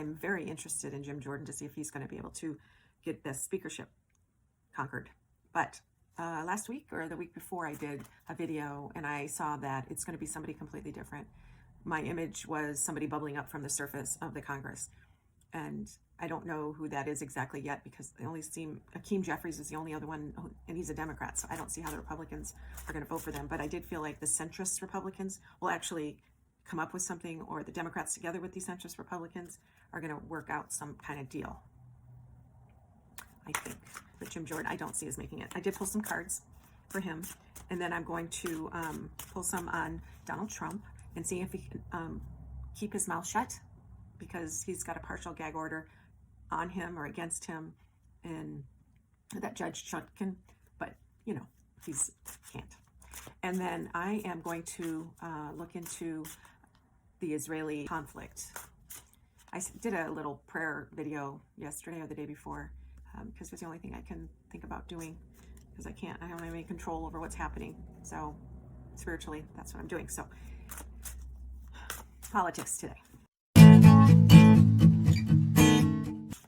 I'm very interested in Jim Jordan to see if he's going to be able to get this speakership conquered. But last week or the week before, I did a video and I saw that it's going to be somebody completely different. My image was somebody bubbling up from the surface of the Congress. And I don't know who that is exactly yet, because they only seem, Hakeem Jeffries is the only other one, and he's a Democrat, so I don't see how the Republicans are going to vote for them. But I did feel like the centrist Republicans will actually come up with something, or the Democrats together with these centrist Republicans are going to work out some kind of deal, I think. But Jim Jordan, I don't see as making it. I did pull some cards for him, and then I'm going to pull some on Donald Trump and see if he can keep his mouth shut, because he's got a partial gag order on him or against him, and that Judge Chutkan, but you know, he's can't. And then I am going to look into the Israeli conflict. I did a little prayer video yesterday or the day before, because it's the only thing I can think about doing, because I don't have any control over what's happening. So spiritually, that's what I'm doing. So politics today.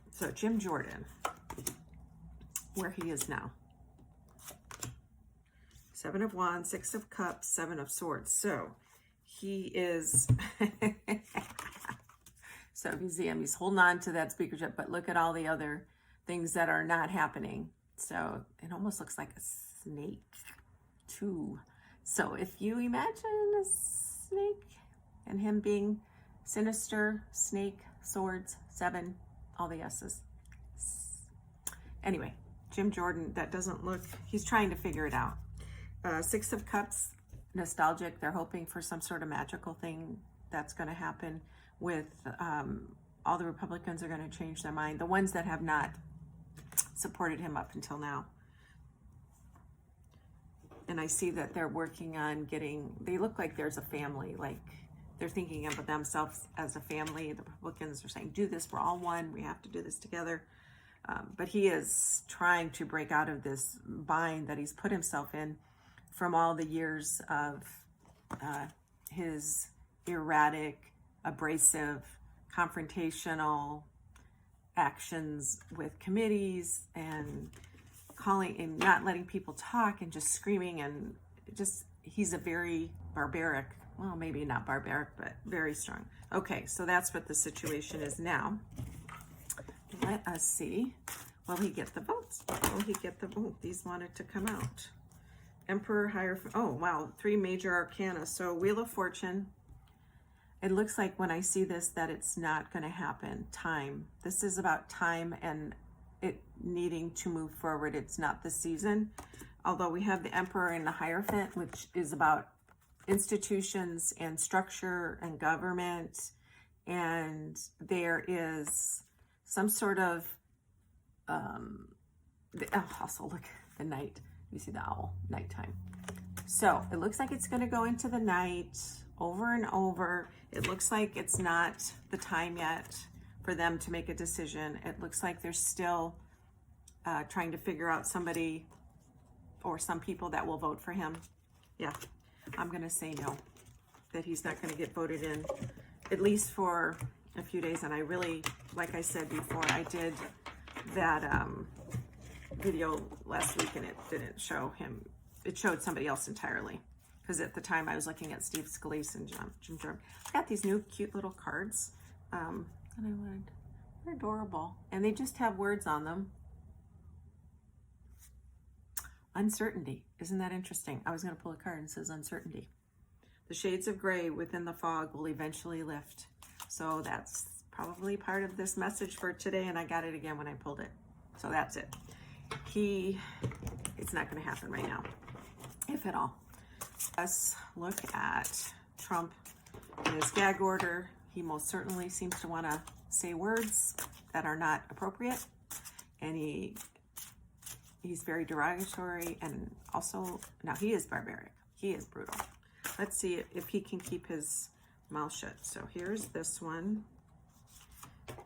So Jim Jordan, where he is now. 7 of Wands, 6 of Cups, 7 of Swords. So he is, so if you see him, he's holding on to that speakership, but look at all the other things that are not happening. So it almost looks like a snake too. So if you imagine a snake and him being sinister, snake, swords, 7, all the S's. Anyway, Jim Jordan, that doesn't look, he's trying to figure it out. 6 of Cups, nostalgic. They're hoping for some sort of magical thing that's going to happen with all the Republicans are going to change their mind. The ones that have not supported him up until now. And I see that they're working on getting, they look like there's a family, like they're thinking of themselves as a family. The Republicans are saying, do this, we're all one, we have to do this together. But he is trying to break out of this bind that he's put himself in from all the years of his erratic, abrasive, confrontational actions with committees and calling and not letting people talk and just screaming, and just, he's a very barbaric, well, maybe not barbaric, but very strong. Okay, so that's what the situation is now. Let us see. Will he get the votes? Will he get the vote? These wanted to come out. Emperor, Hierophant. Oh, wow. 3 major arcana. So Wheel of Fortune. It looks like when I see this that it's not going to happen. Time. This is about time and it needing to move forward. It's not the season. Although we have the Emperor and the Hierophant, which is about institutions and structure and government. And there is some sort of, also look, the night. You see the owl, nighttime. So it looks like it's going to go into the night over and over. It looks like it's not the time yet for them to make a decision. It looks like they're still trying to figure out somebody or some people that will vote for him. Yeah, I'm going to say no, that he's not going to get voted in, at least for a few days. And I really, like I said before, I did that video last week and it didn't show him. It showed somebody else entirely, because at the time I was looking at Steve Scalise and Jim Jordan. I got these new cute little cards that I wanted. They're adorable, and they just have words on them. Uncertainty. Isn't that interesting? I was going to pull a card and it says uncertainty. The shades of gray within the fog will eventually lift. So that's probably part of this message for today, and I got it again when I pulled it. So that's it. It's not going to happen right now, if at all. Let's look at Trump and his gag order. He most certainly seems to want to say words that are not appropriate, and he's very derogatory, and also, now he is barbaric. He is brutal. Let's see if he can keep his mouth shut. So here's this one.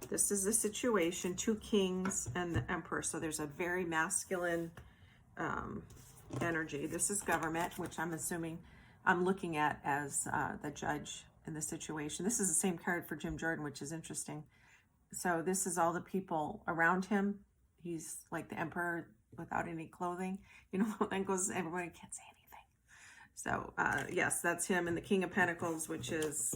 This is the situation, 2 kings and the emperor. So there's a very masculine energy. This is government, which I'm assuming I'm looking at as the judge in the situation. This is the same card for Jim Jordan, which is interesting. So this is all the people around him. He's like the emperor without any clothing. You know, then goes, everybody can't say anything. So yes, that's him. And the King of Pentacles, which is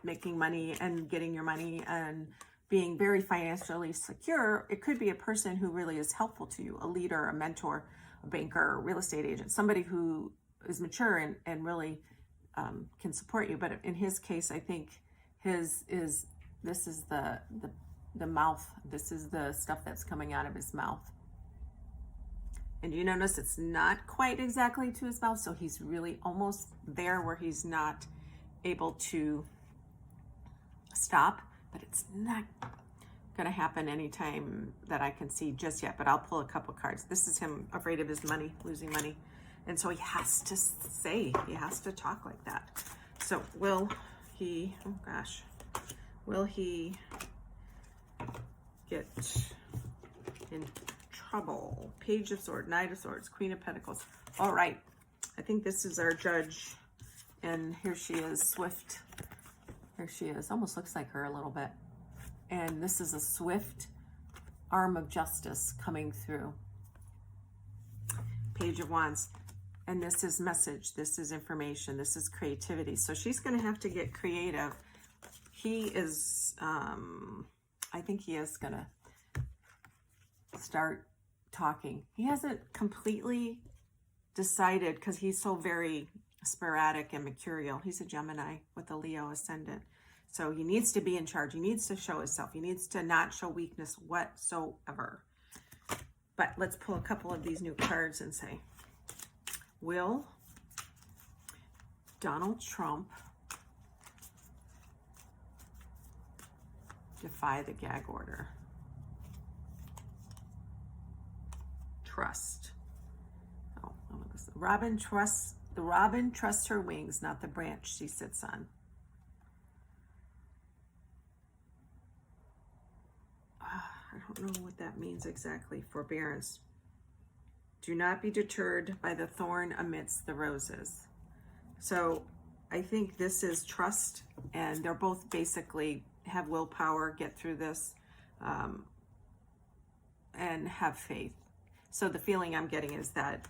making money and getting your money and being very financially secure. It could be a person who really is helpful to you, a leader, a mentor, a banker, a real estate agent, somebody who is mature and really can support you. But in his case, I think this is the mouth. This is the stuff that's coming out of his mouth. And you notice it's not quite exactly to his mouth, so he's really almost there where he's not able to stop, but it's not going to happen anytime that I can see just yet. But I'll pull a couple cards. This is him afraid of his money, losing money. And so he has to say, he has to talk like that. So will he, oh gosh, will he get in trouble? Page of Swords, Knight of Swords, Queen of Pentacles. All right, I think this is our judge. And here she is, swift. Here she is, almost looks like her a little bit. And this is a swift arm of justice coming through. Page of Wands. And this is message, this is information, this is creativity. So she's going to have to get creative. He is, I think he is going to start talking. He hasn't completely decided because he's so very sporadic and mercurial. He's a Gemini with a Leo ascendant. So he needs to be in charge. He needs to show himself. He needs to not show weakness whatsoever. But let's pull a couple of these new cards and say, will Donald Trump defy the gag order? Trust. Oh, the robin trusts her wings, not the branch she sits on. I don't know what that means exactly. Forbearance. Do not be deterred by the thorn amidst the roses. So I think this is trust, and they're both basically have willpower, get through this, and have faith. So the feeling I'm getting is that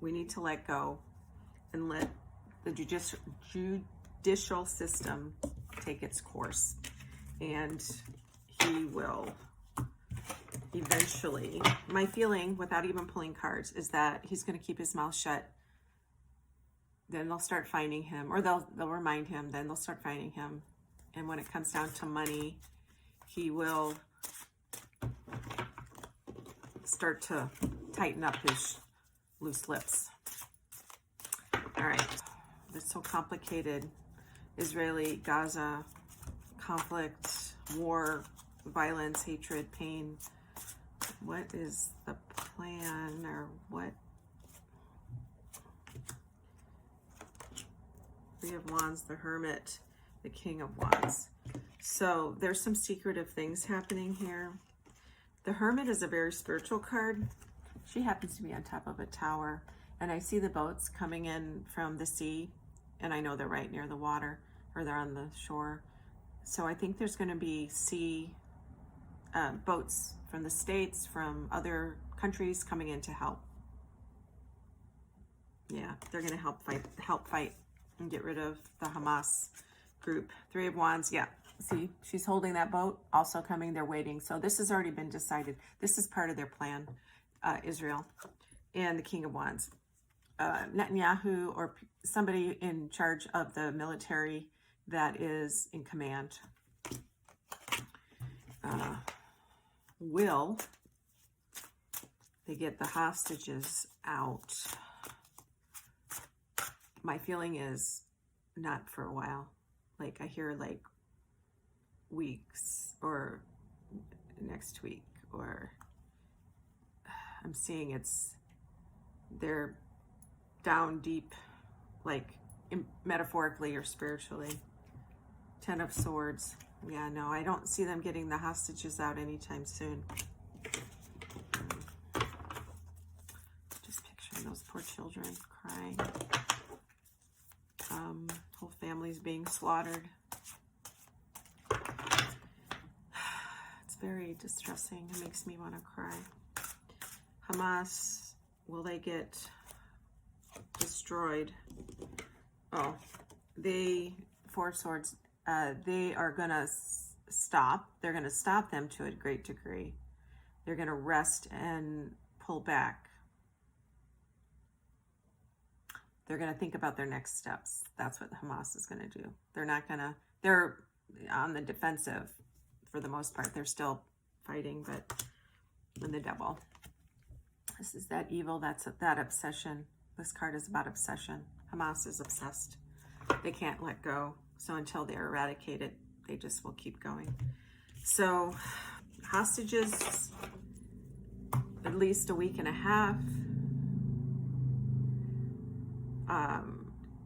we need to let go and let the judicial system take its course. And he will eventually, my feeling without even pulling cards is that he's going to keep his mouth shut. Then they'll start finding him, or they'll remind him, then they'll start finding him. And when it comes down to money, he will start to tighten up his loose lips. All right, it's so complicated. Israeli-Gaza conflict, war, violence, hatred, pain. What is the plan, or what? Three of Wands, the Hermit, the King of Wands. So there's some secretive things happening here. The Hermit is a very spiritual card. She happens to be on top of a tower, and I see the boats coming in from the sea, and I know they're right near the water, or they're on the shore. So I think there's going to be sea boats from the States, from other countries coming in to help. Yeah, they're going to help fight and get rid of the Hamas group. Three of Wands, yeah. See, she's holding that boat, also coming, they're waiting. So this has already been decided. This is part of their plan, Israel. And the King of Wands. Netanyahu, or somebody in charge of the military that is in command. Will they get the hostages out? My feeling is not for a while. Like, I hear like weeks or next week, or I'm seeing they're down deep, like metaphorically or spiritually. Ten of Swords. Yeah, no, I don't see them getting the hostages out anytime soon. Just picturing those poor children crying. Whole families being slaughtered. very distressing. It makes me want to cry. Hamas, will they get destroyed? Oh, Four of Swords, they are going to stop. They're going to stop them to a great degree. They're going to rest and pull back. They're going to think about their next steps. That's what Hamas is going to do. They're on the defensive for the most part. They're still fighting, but in the devil. This is that evil, that obsession. This card is about obsession. Hamas is obsessed. They can't let go. So until they're eradicated, they just will keep going. So hostages, at least a week and a half.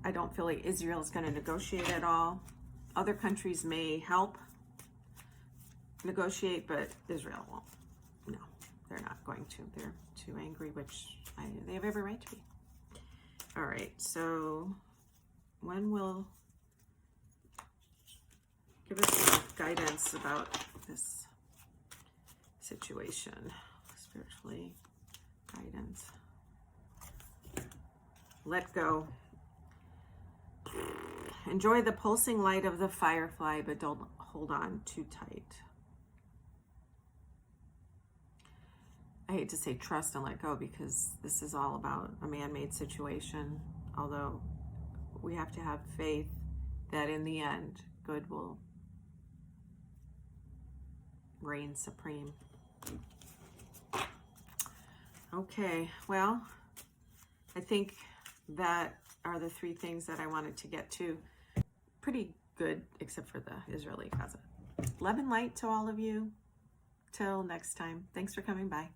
I don't feel like Israel is going to negotiate at all. Other countries may help negotiate, but Israel won't. No, they're not going to. They're too angry, which they have every right to be. All right, so when will give us some guidance about this situation? Spiritually, guidance. Let go. Enjoy the pulsing light of the firefly, but don't hold on too tight. I hate to say trust and let go because this is all about a man-made situation, although we have to have faith that in the end, good will reign supreme. Okay, well, I think that are the three things that I wanted to get to. Pretty good, except for the Israeli Gaza. Love and light to all of you. Till next time. Thanks for coming by.